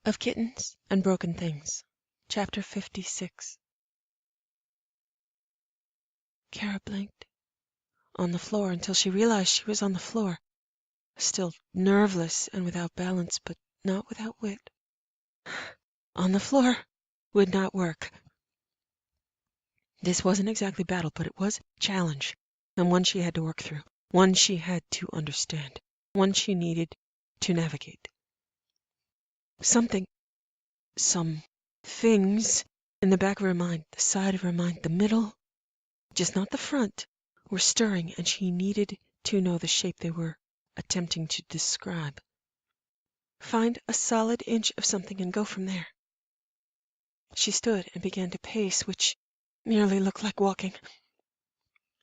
Of Kittens and Broken Things. Chapter 56. Kara blinked on the floor until she realized she was on the floor, still nerveless and without balance, but not without wit. On the floor would not work. This wasn't exactly battle, but it was a challenge, and one she had to work through, one she had to understand, one she needed to navigate. Some things in the back of her mind, the side of her mind, the middle, just not the front, were stirring, and she needed to know the shape they were attempting to describe. Find a solid inch of something and go from there. She stood and began to pace, which merely looked like walking.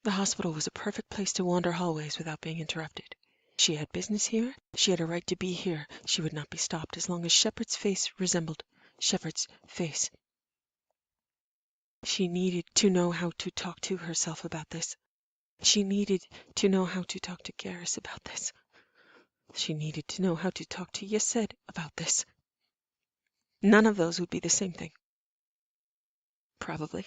The hospital was a perfect place to wander hallways without being interrupted. She had business here. She had a right to be here. She would not be stopped as long as Shepard's face resembled Shepard's face. She needed to know how to talk to herself about this. She needed to know how to talk to Garrus about this. She needed to know how to talk to Yesed about this. None of those would be the same thing. Probably.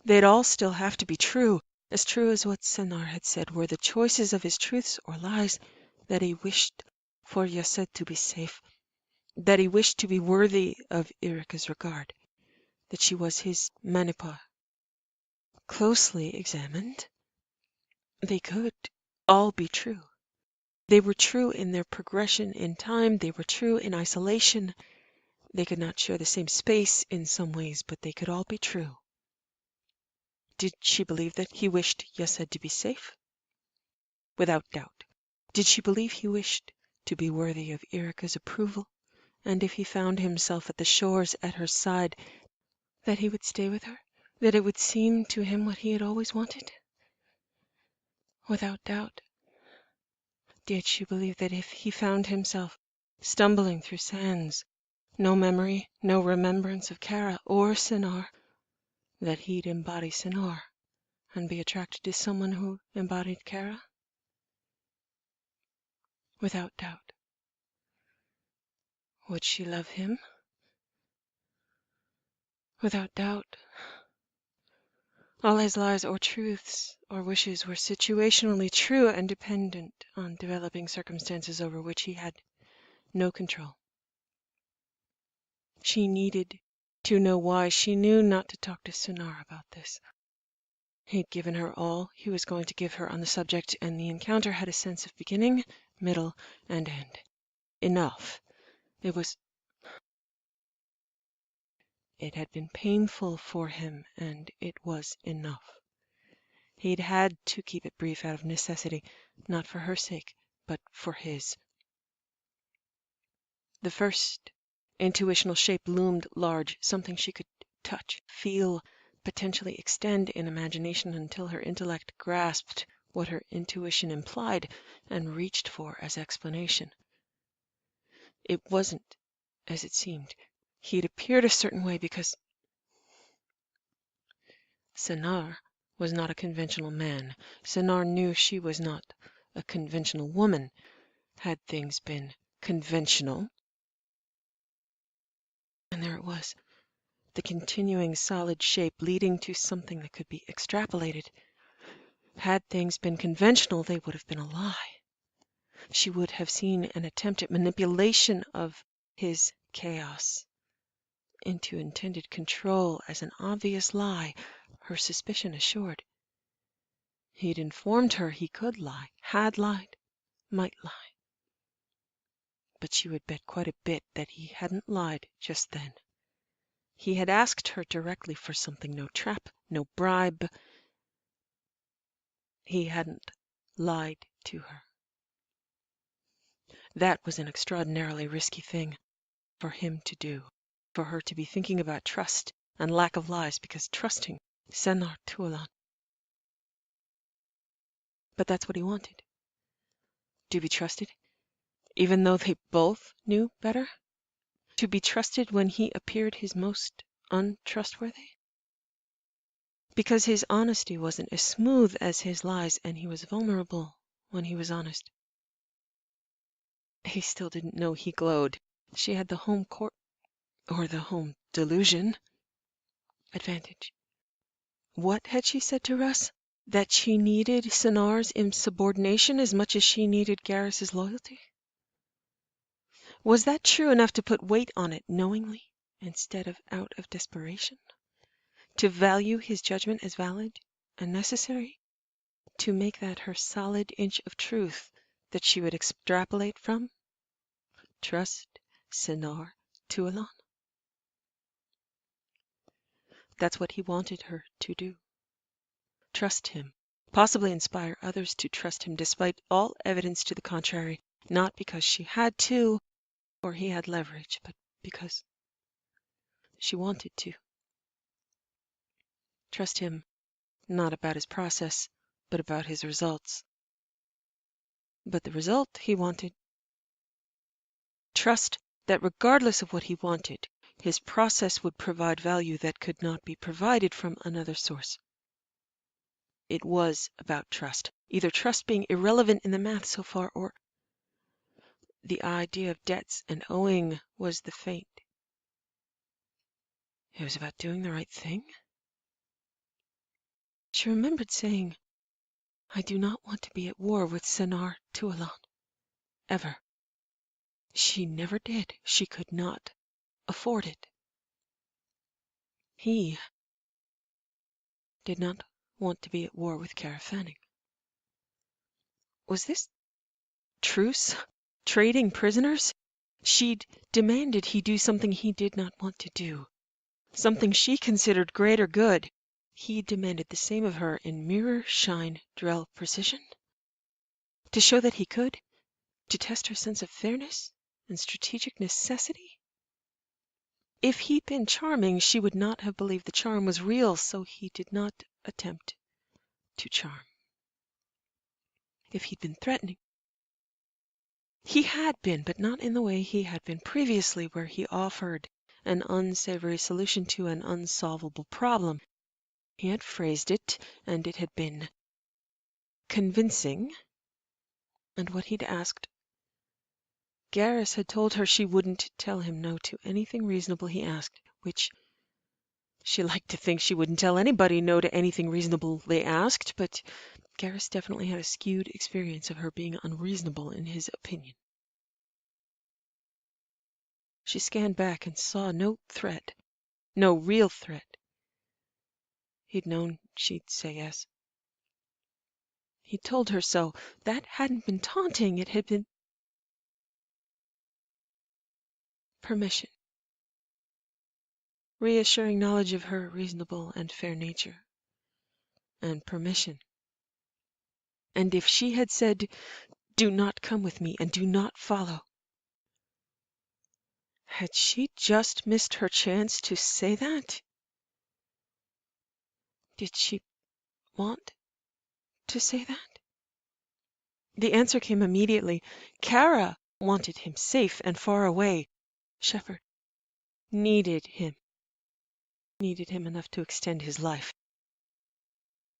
They'd all still have to be true as what Senar had said were the choices of his truths or lies, that he wished for Yesed to be safe, that he wished to be worthy of Irika's regard, that she was his Manipa. Closely examined, they could all be true. They were true in their progression in time, they were true in isolation. They could not share the same space in some ways, but they could all be true. Did she believe that he wished Yesed to be safe? Without doubt. Did she believe he wished to be worthy of Irika's approval, and if he found himself at the shores at her side, that he would stay with her, that it would seem to him what he had always wanted? Without doubt. Did she believe that if he found himself stumbling through sands, no memory, no remembrance of Kara or Senar, that he'd embody Senar and be attracted to someone who embodied Kara? Without doubt. Would she love him? Without doubt. All his lies or truths or wishes were situationally true and dependent on developing circumstances over which he had no control. She needed to know why. She knew not to talk to Senar about this. He'd given her all he was going to give her on the subject, and the encounter had a sense of beginning, middle, and end. Enough. It had been painful for him, and it was enough. He'd had to keep it brief out of necessity, not for her sake, but for his. The first intuitional shape loomed large, something she could touch, feel, potentially extend in imagination until her intellect grasped what her intuition implied and reached for as explanation. It wasn't as it seemed. He'd appeared a certain way because Senar was not a conventional man. Senar knew she was not a conventional woman. Had things been conventional, and there it was, the continuing solid shape leading to something that could be extrapolated. Had things been conventional, they would have been a lie. She would have seen an attempt at manipulation of his chaos into intended control as an obvious lie, her suspicion assured. He'd informed her he could lie, had lied, might lie. But she would bet quite a bit that he hadn't lied just then. He had asked her directly for something, no trap, no bribe. He hadn't lied to her. That was an extraordinarily risky thing for him to do, for her to be thinking about trust and lack of lies, because trusting Senar Tualan. But that's what he wanted. To be trusted, even though they both knew better? To be trusted when he appeared his most untrustworthy? Because his honesty wasn't as smooth as his lies, and he was vulnerable when he was honest. He still didn't know he glowed. She had the home court, or the home delusion, advantage. What had she said to Russ? That she needed Sonar's insubordination as much as she needed Garrus's loyalty? Was that true enough to put weight on it knowingly instead of out of desperation? To value his judgment as valid and necessary? To make that her solid inch of truth that she would extrapolate from? Trust Sonar to Alon. That's what he wanted her to do. Trust him, possibly inspire others to trust him despite all evidence to the contrary, not because she had to or he had leverage, but because she wanted to. Trust him not about his process, but about his results. But the result he wanted. Trust that regardless of what he wanted, his process would provide value that could not be provided from another source. It was about trust, either trust being irrelevant in the math so far, or the idea of debts and owing was the feint. It was about doing the right thing. She remembered saying, I do not want to be at war with Sonar Tualan. Ever. She never did. She could not afford it. He did not want to be at war with Cara Fanning. Was this truce? Trading prisoners? She'd demanded he do something he did not want to do. Something she considered greater good. He demanded the same of her in mirror, shine, drell precision. To show that he could? To test her sense of fairness and strategic necessity? If he'd been charming, she would not have believed the charm was real, so he did not attempt to charm. If he'd been threatening, he had been, but not in the way he had been previously, where he offered an unsavory solution to an unsolvable problem. He had phrased it, and it had been convincing. And what he'd asked, Garrus had told her she wouldn't tell him no to anything reasonable he asked, which she liked to think she wouldn't tell anybody no to anything reasonable they asked, but Garrus definitely had a skewed experience of her being unreasonable in his opinion. She scanned back and saw no threat, no real threat. He'd known she'd say yes. He'd told her so. That hadn't been taunting, it had been permission. Reassuring knowledge of her reasonable and fair nature. And permission. And if she had said, do not come with me and do not follow, had she just missed her chance to say that? Did she want to say that? The answer came immediately. Kara wanted him safe and far away. Shepard needed him enough to extend his life.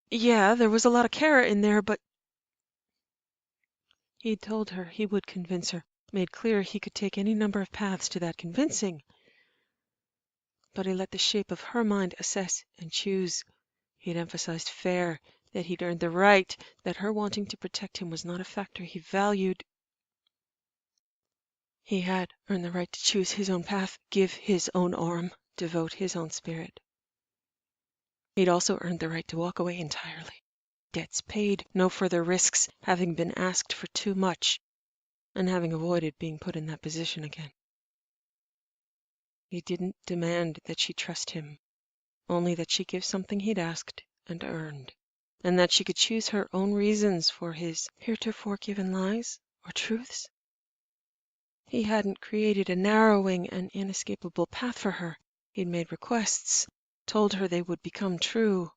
Yeah, there was a lot of Kara in there, but he'd told her he would convince her, made clear he could take any number of paths to that convincing. But he let the shape of her mind assess and choose. He'd emphasized fair, that he'd earned the right, that her wanting to protect him was not a factor he valued. He had earned the right to choose his own path, give his own arm, devote his own spirit. He'd also earned the right to walk away entirely. Debts paid, no further risks, having been asked for too much, and having avoided being put in that position again. He didn't demand that she trust him, only that she give something he'd asked and earned, and that she could choose her own reasons for his heretofore given lies or truths. He hadn't created a narrowing and inescapable path for her. He'd made requests, told her they would become true.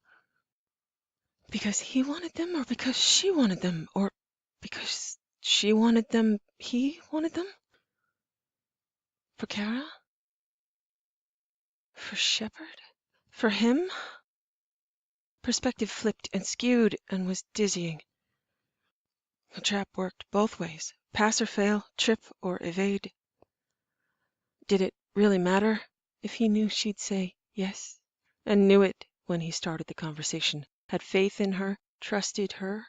Because he wanted them, or because she wanted them, or because she wanted them, he wanted them? For Kara? For Shepard? For him? Perspective flipped and skewed and was dizzying. The trap worked both ways. Pass or fail, trip or evade. Did it really matter if he knew she'd say yes? And knew it when he started the conversation, had faith in her, trusted her,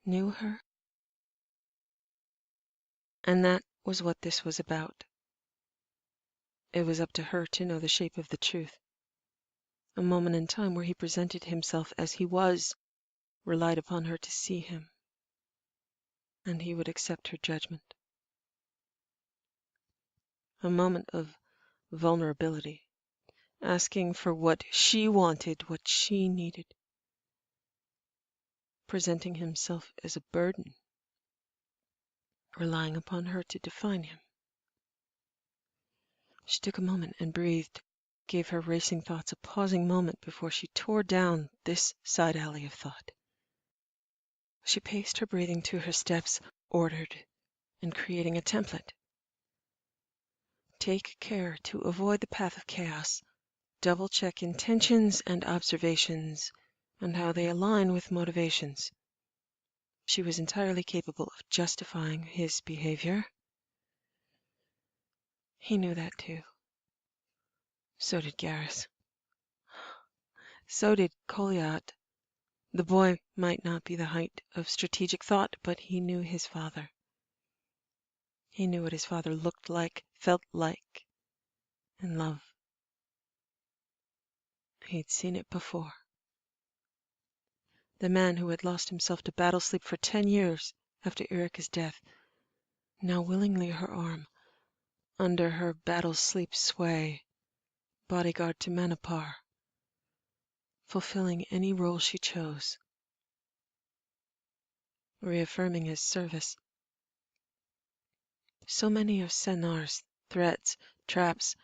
knew her? And that was what this was about. It was up to her to know the shape of the truth. A moment in time where he presented himself as he was, relied upon her to see him, and he would accept her judgment. A moment of vulnerability, asking for what she wanted, what she needed, presenting himself as a burden, relying upon her to define him. She took a moment and breathed, gave her racing thoughts a pausing moment before she tore down this side alley of thought. She paced her breathing to her steps, ordered, and creating a template. Take care to avoid the path of chaos. Double-check intentions and observations and how they align with motivations. She was entirely capable of justifying his behavior. He knew that too. So did Garrus. So did Kolyat. The boy might not be the height of strategic thought, but he knew his father. He knew what his father looked like, felt like, in love. He'd seen it before. The man who had lost himself to battle sleep for 10 years after Erika's death, now willingly her arm, under her battle sleep sway, bodyguard to Manipar, fulfilling any role she chose, reaffirming his service. So many of Senar's threats, traps,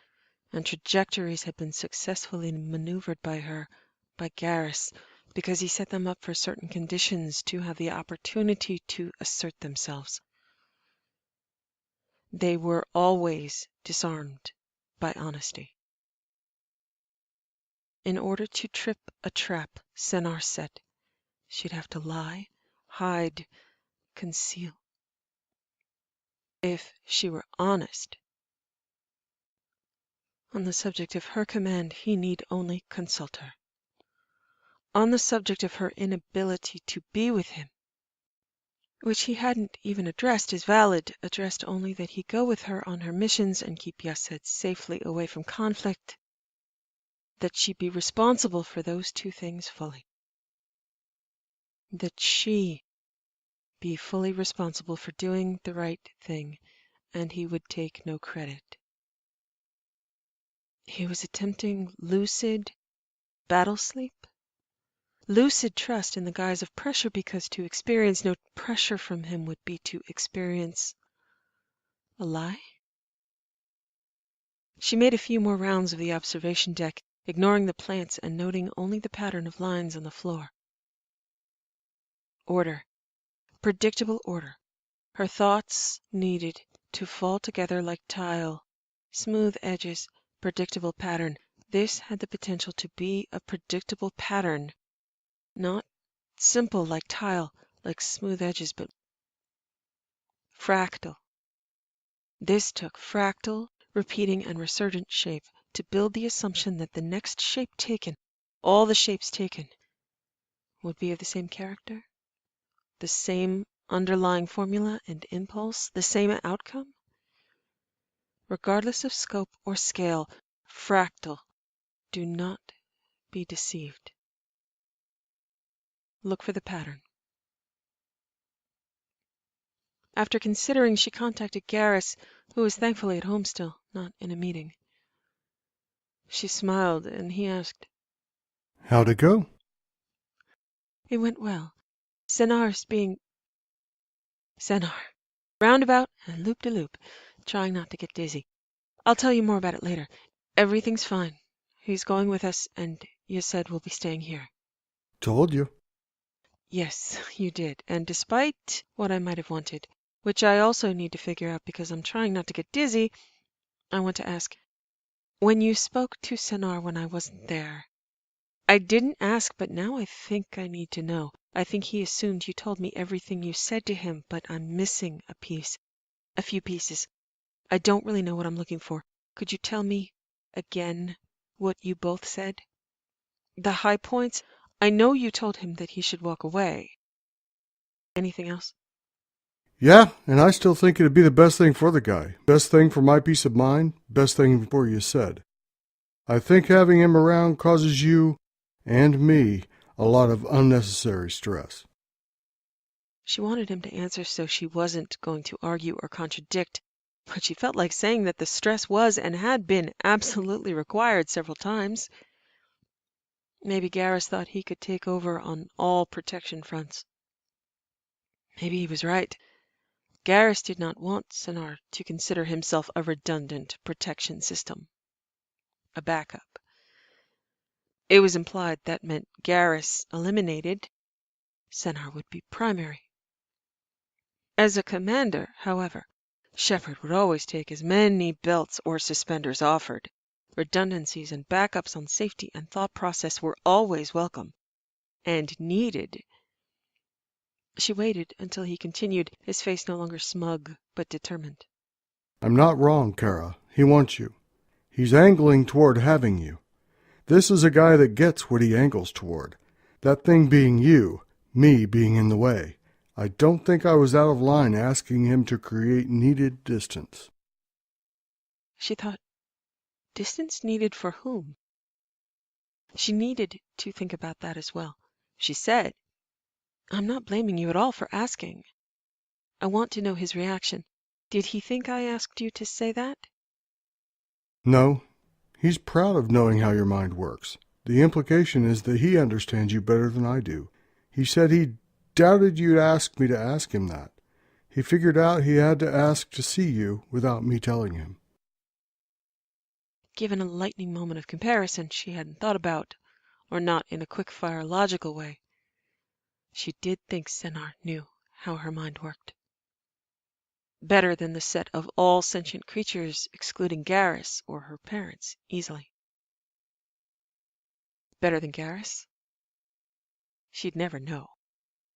and trajectories had been successfully maneuvered by her, by Garrus, because he set them up for certain conditions to have the opportunity to assert themselves. They were always disarmed by honesty. In order to trip a trap Senar set, she'd have to lie, hide, conceal. If she were honest on the subject of her command, he need only consult her. On the subject of her inability to be with him, which he hadn't even addressed as valid, addressed only that he go with her on her missions and keep Yased safely away from conflict, that she be responsible for those two things fully. That she be fully responsible for doing the right thing, and he would take no credit. He was attempting lucid battle sleep? Lucid trust in the guise of pressure, because to experience no pressure from him would be to experience a lie? She made a few more rounds of the observation deck, ignoring the plants and noting only the pattern of lines on the floor. Order. Predictable order. Her thoughts needed to fall together like tile. Smooth edges, predictable pattern. This had the potential to be a predictable pattern. Not simple like tile, like smooth edges, but fractal. This took fractal, repeating and resurgent shape to build the assumption that the next shape taken, all the shapes taken, would be of the same character, the same underlying formula and impulse, the same outcome. Regardless of scope or scale, fractal, do not be deceived. Look for the pattern. After considering, she contacted Garrus, who was thankfully at home still, not in a meeting. She smiled, and he asked, "How'd it go?" "It went well. Senar's being Senar. Roundabout and loop-de-loop, trying not to get dizzy. I'll tell you more about it later. Everything's fine. He's going with us, and Yased will be staying here." "Told you." "Yes, you did. And despite what I might have wanted, which I also need to figure out because I'm trying not to get dizzy, I want to ask, when you spoke to Senar when I wasn't there, I didn't ask, but now I think I need to know. I think he assumed you told me everything you said to him, but I'm missing a piece, a few pieces. I don't really know what I'm looking for. Could you tell me again what you both said? The high points? I know you told him that he should walk away. Anything else? Yeah, and I still think it'd be the best thing for the guy. Best thing for my peace of mind. Best thing for you said. I think having him around causes you and me a lot of unnecessary stress. She wanted him to answer so she wasn't going to argue or contradict, but she felt like saying that the stress was and had been absolutely required several times. Maybe Garrus thought he could take over on all protection fronts. Maybe he was right. Garrus did not want Sennar to consider himself a redundant protection system, a backup. It was implied that meant Garrus eliminated, Sennar would be primary. As a commander, however, Shepard would always take as many belts or suspenders offered. Redundancies and backups on safety and thought process were always welcome and needed. She waited until he continued, his face no longer smug but determined. I'm not wrong, Kara. He wants you. He's angling toward having you. This is a guy that gets what he angles toward. That thing being you, me being in the way. I don't think I was out of line asking him to create needed distance. She thought, distance needed for whom? She needed to think about that as well. She said, I'm not blaming you at all for asking. I want to know his reaction. Did he think I asked you to say that? No, he's proud of knowing how your mind works. The implication is that he understands you better than I do. He said he doubted you'd ask me to ask him that. He figured out he had to ask to see you without me telling him. Given a lightning moment of comparison she hadn't thought about, or not in a quick-fire logical way, she did think Sennar knew how her mind worked. Better than the set of all sentient creatures excluding Garrus or her parents easily. Better than Garrus? She'd never know.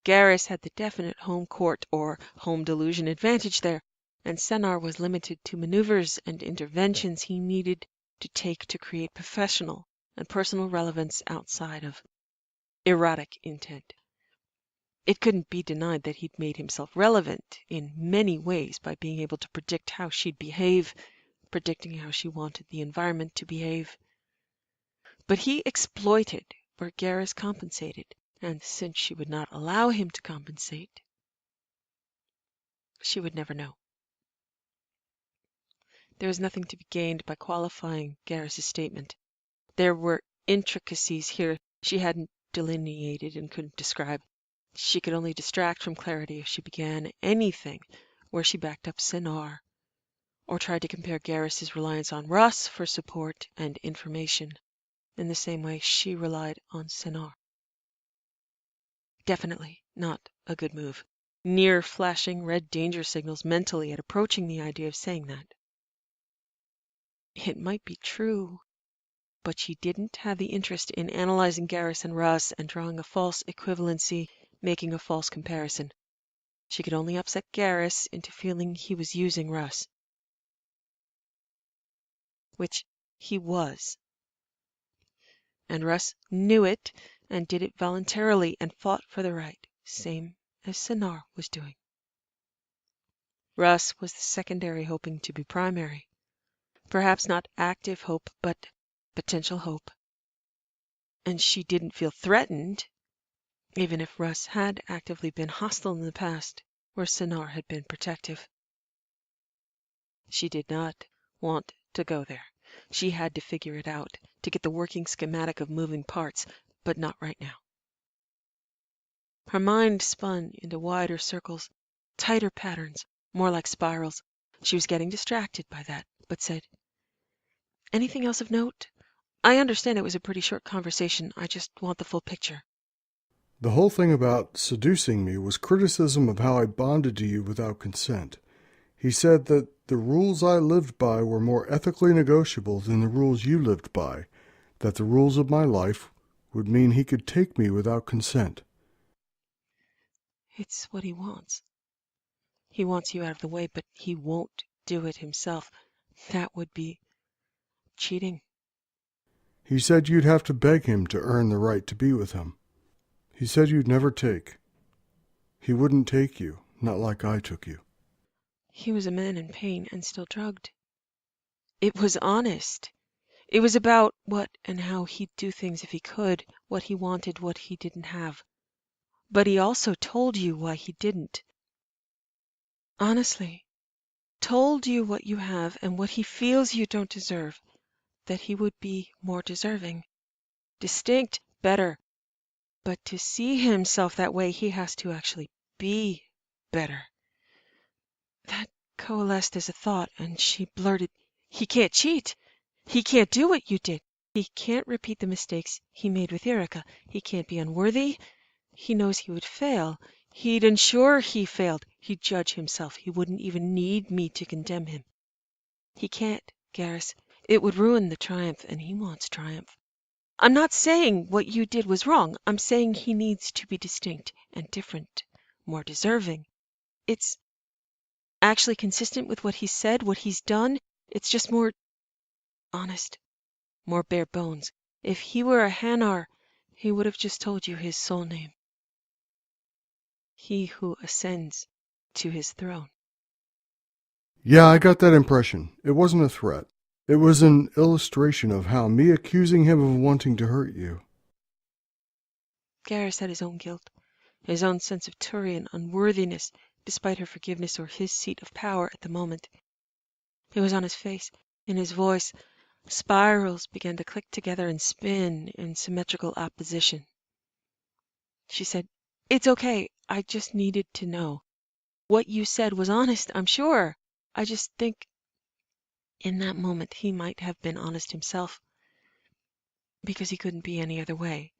Garrus had the definite home court or home delusion advantage there, and Sennar was limited to maneuvers and interventions he needed to take to create professional and personal relevance outside of erotic intent. It couldn't be denied that he'd made himself relevant in many ways by being able to predict how she'd behave, predicting how she wanted the environment to behave. But he exploited where Garrus compensated, and since she would not allow him to compensate, she would never know. There was nothing to be gained by qualifying Garrus's statement. There were intricacies here she hadn't delineated and couldn't describe. She could only distract from clarity if she began anything where she backed up Sennar, or tried to compare Garrus's reliance on Russ for support and information in the same way she relied on Sennar. Definitely not a good move. Near flashing red danger signals mentally at approaching the idea of saying that. It might be true, but she didn't have the interest in analyzing Garrus and Russ and drawing a false equivalency, making a false comparison. She could only upset Garrus into feeling he was using Russ. Which he was. And Russ knew it and did it voluntarily and fought for the right, same as Sennar was doing. Russ was the secondary hoping to be primary. Perhaps not active hope, but potential hope. And she didn't feel threatened, even if Russ had actively been hostile in the past, where Sennar had been protective. She did not want to go there. She had to figure it out, to get the working schematic of moving parts, but not right now. Her mind spun into wider circles, tighter patterns, more like spirals. She was getting distracted by that, but said, "Anything else of note? I understand it was a pretty short conversation. I just want the full picture." The whole thing about seducing me was criticism of how I bonded to you without consent. He said that the rules I lived by were more ethically negotiable than the rules you lived by, that the rules of my life would mean he could take me without consent. It's what he wants. He wants you out of the way, but he won't do it himself. That would be cheating. He said you'd have to beg him to earn the right to be with him. He said you'd never take. He wouldn't take you, not like I took you. He was a man in pain and still drugged. It was honest. It was about what and how he'd do things if he could, what he wanted, what he didn't have. But he also told you why he didn't. Honestly, told you what you have and what he feels you don't deserve, that he would be more deserving. Distinct, better. But to see himself that way, he has to actually be better. That coalesced as a thought, and she blurted, "He can't cheat. He can't do what you did. He can't repeat the mistakes he made with Erica. He can't be unworthy. He knows he would fail. He'd ensure he failed. He'd judge himself. He wouldn't even need me to condemn him. He can't, Garrus. It would ruin the triumph, and he wants triumph. I'm not saying what you did was wrong. I'm saying he needs to be distinct and different, more deserving. It's actually consistent with what he said, what he's done. It's just more honest, more bare bones. If he were a Hanar, he would have just told you his soul name. He who ascends to his throne." Yeah, I got that impression. It wasn't a threat. It was an illustration of how me accusing him of wanting to hurt you. Garrus had his own guilt, his own sense of Turian unworthiness, despite her forgiveness or his seat of power at the moment. It was on his face, in his voice. Spirals began to click together and spin in symmetrical opposition. She said, "It's okay. I just needed to know. What you said was honest, I'm sure. I just think in that moment he might have been honest himself, because he couldn't be any other way.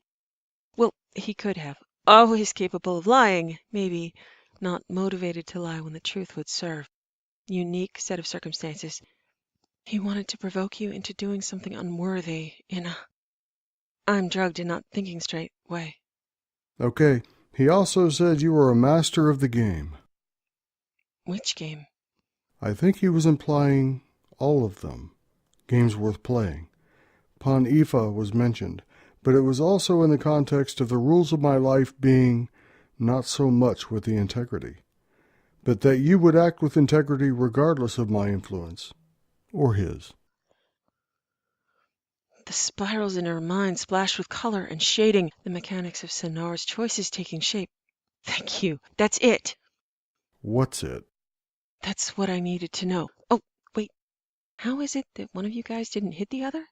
Well, he could have. Always capable of lying, maybe not motivated to lie when the truth would serve. Unique set of circumstances. He wanted to provoke you into doing something unworthy in a I'm drugged and not thinking straight way." Okay, he also said you were a master of the game. "Which game?" I think he was implying all of them. Games worth playing. Pon Ifa was mentioned, but it was also in the context of the rules of my life being not so much with the integrity, but that you would act with integrity regardless of my influence, or his. The spirals in her mind splashed with color and shading, the mechanics of Sonara's choices taking shape. Thank you. That's it. What's it? That's what I needed to know. Oh, wait. How is it that one of you guys didn't hit the other?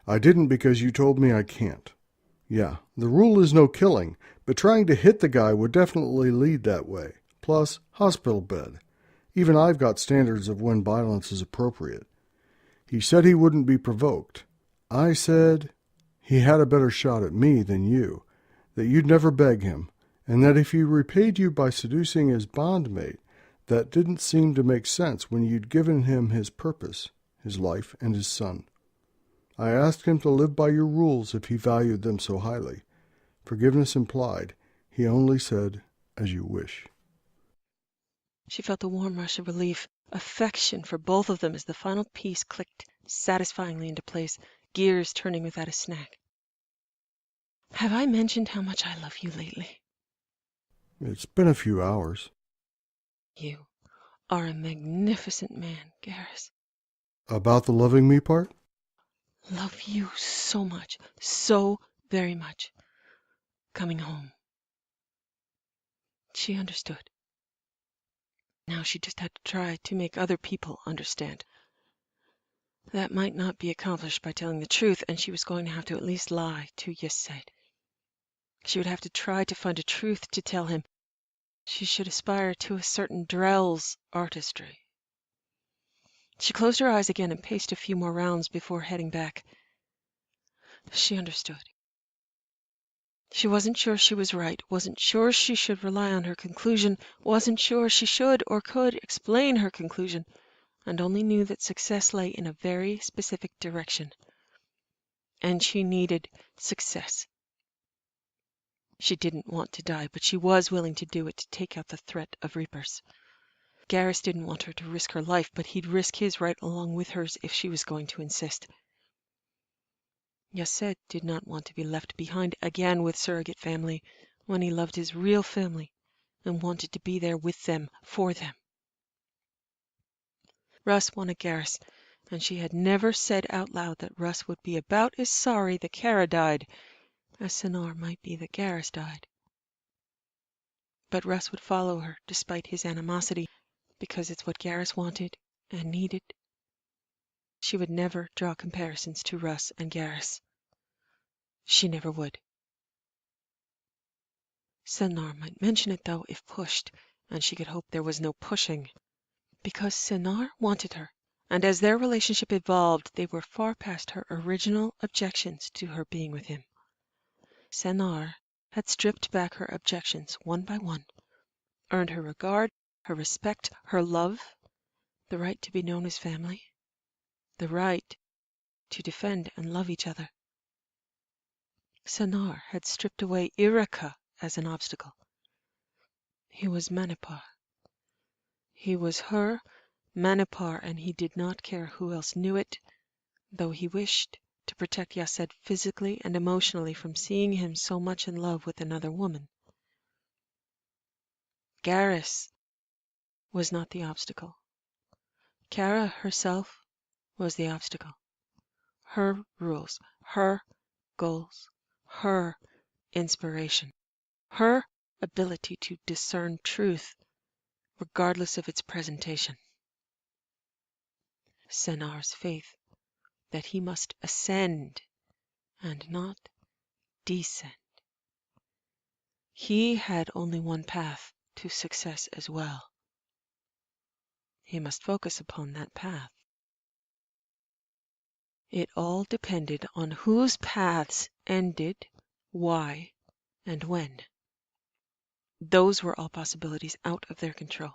I didn't because you told me I can't. Yeah, the rule is no killing, but trying to hit the guy would definitely lead that way. Plus, hospital bed. Even I've got standards of when violence is appropriate. He said he wouldn't be provoked. I said he had a better shot at me than you, that you'd never beg him, and that if he repaid you by seducing his bondmate, that didn't seem to make sense when you'd given him his purpose, his life, and his son. I asked him to live by your rules if he valued them so highly. Forgiveness implied. He only said, "As you wish." She felt a warm rush of relief, affection for both of them as the final piece clicked satisfyingly into place, gears turning without a snag. Have I mentioned how much I love you lately? It's been a few hours. You are a magnificent man, Garrus. About the loving me part? Love you so much, so very much. Coming home. She understood. Now she just had to try to make other people understand. That might not be accomplished by telling the truth, and she was going to have to at least lie to Yesed. She would have to try to find a truth to tell him. She should aspire to a certain Drell's artistry. She closed her eyes again and paced a few more rounds before heading back. She understood. She wasn't sure she was right, wasn't sure she should rely on her conclusion, wasn't sure she should or could explain her conclusion, and only knew that success lay in a very specific direction. And she needed success. She didn't want to die, but she was willing to do it to take out the threat of Reapers. Garrus didn't want her to risk her life, but he'd risk his right along with hers if she was going to insist. Yased did not want to be left behind again with surrogate family when he loved his real family and wanted to be there with them, for them. Russ wanted Garrus, and she had never said out loud that Russ would be about as sorry that Kara died as Sennar might be that Garrus died. But Russ would follow her despite his animosity, because it's what Garrus wanted and needed. She would never draw comparisons to Russ and Garrus. She never would. Sennar might mention it, though, if pushed, and she could hope there was no pushing. Because Sennar wanted her, and as their relationship evolved, they were far past her original objections to her being with him. Sennar had stripped back her objections one by one, earned her regard, her respect, her love, the right to be known as family, the right to defend and love each other. Sennar had stripped away Iraka as an obstacle. He was Manipar. He was her Manipar, and he did not care who else knew it, though he wished to protect Yased physically and emotionally from seeing him so much in love with another woman. Garrus was not the obstacle. Kara herself was the obstacle. Her rules, her goals, her inspiration, her ability to discern truth regardless of its presentation. Sennar's faith that he must ascend and not descend. He had only one path to success as well. He must focus upon that path. It all depended on whose paths ended, why, and when. Those were all possibilities out of their control.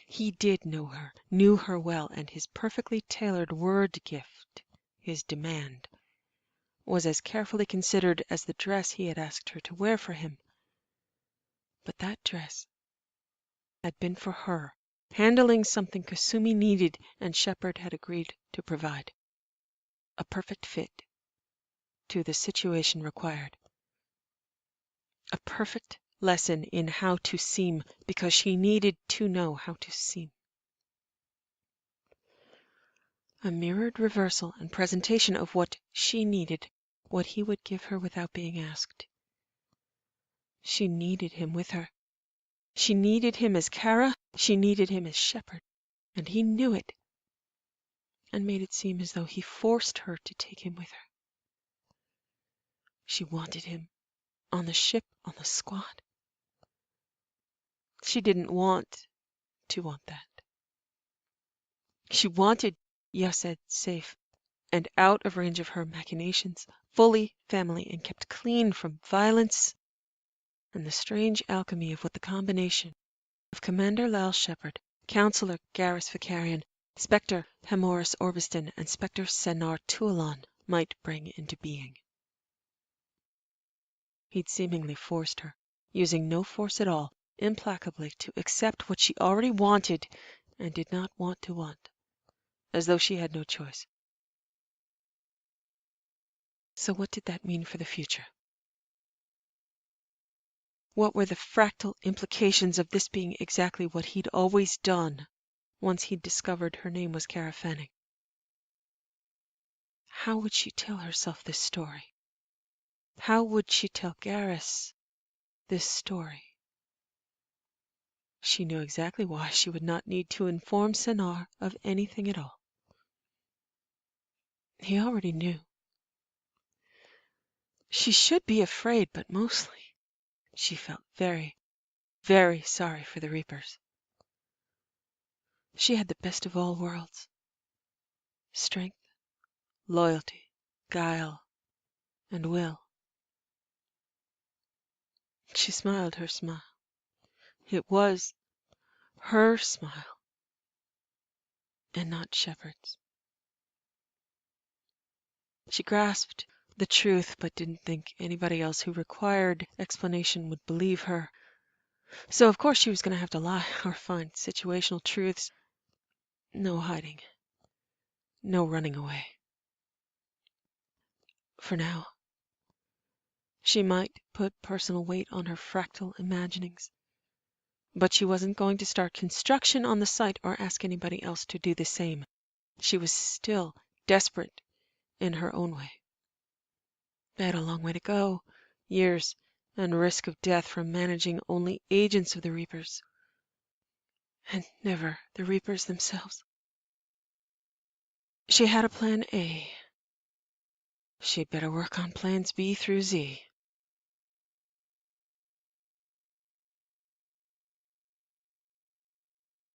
He did know her, knew her well, and his perfectly tailored word gift, his demand, was as carefully considered as the dress he had asked her to wear for him. But that dress had been for her, handling something Kasumi needed and Shepard had agreed to provide. A perfect fit to the situation required. A perfect lesson in how to seem, because she needed to know how to seem. A mirrored reversal and presentation of what she needed, what he would give her without being asked. She needed him with her. She needed him as Kara, she needed him as Shepard, and he knew it, and made it seem as though he forced her to take him with her. She wanted him on the ship, on the squad. She didn't want to want that. She wanted Yased safe and out of range of her machinations, fully family and kept clean from violence and the strange alchemy of what the combination of Commander Lal Shepard, Counselor Garrus Vakarian, Spectre Hemoris Orbiston, and Spectre Sennar Tualan might bring into being. He'd seemingly forced her, using no force at all, implacably to accept what she already wanted and did not want to want, as though she had no choice. So what did that mean for the future? What were the fractal implications of this being exactly what he'd always done once he'd discovered her name was Kara Fanning? How would she tell herself this story? How would she tell Garrus this story? She knew exactly why she would not need to inform Sennar of anything at all. He already knew. She should be afraid, but mostly she felt very, very sorry for the Reapers. She had the best of all worlds. Strength, loyalty, guile, and will. She smiled her smile. It was her smile, and not Shepard's. She grasped the truth, but didn't think anybody else who required explanation would believe her. So of course she was going to have to lie or find situational truths. No hiding. No running away. For now. She might put personal weight on her fractal imaginings, but she wasn't going to start construction on the site or ask anybody else to do the same. She was still desperate in her own way. They had a long way to go, years and risk of death from managing only agents of the Reapers, and never the Reapers themselves. She had a plan A. She'd better work on plans B through Z.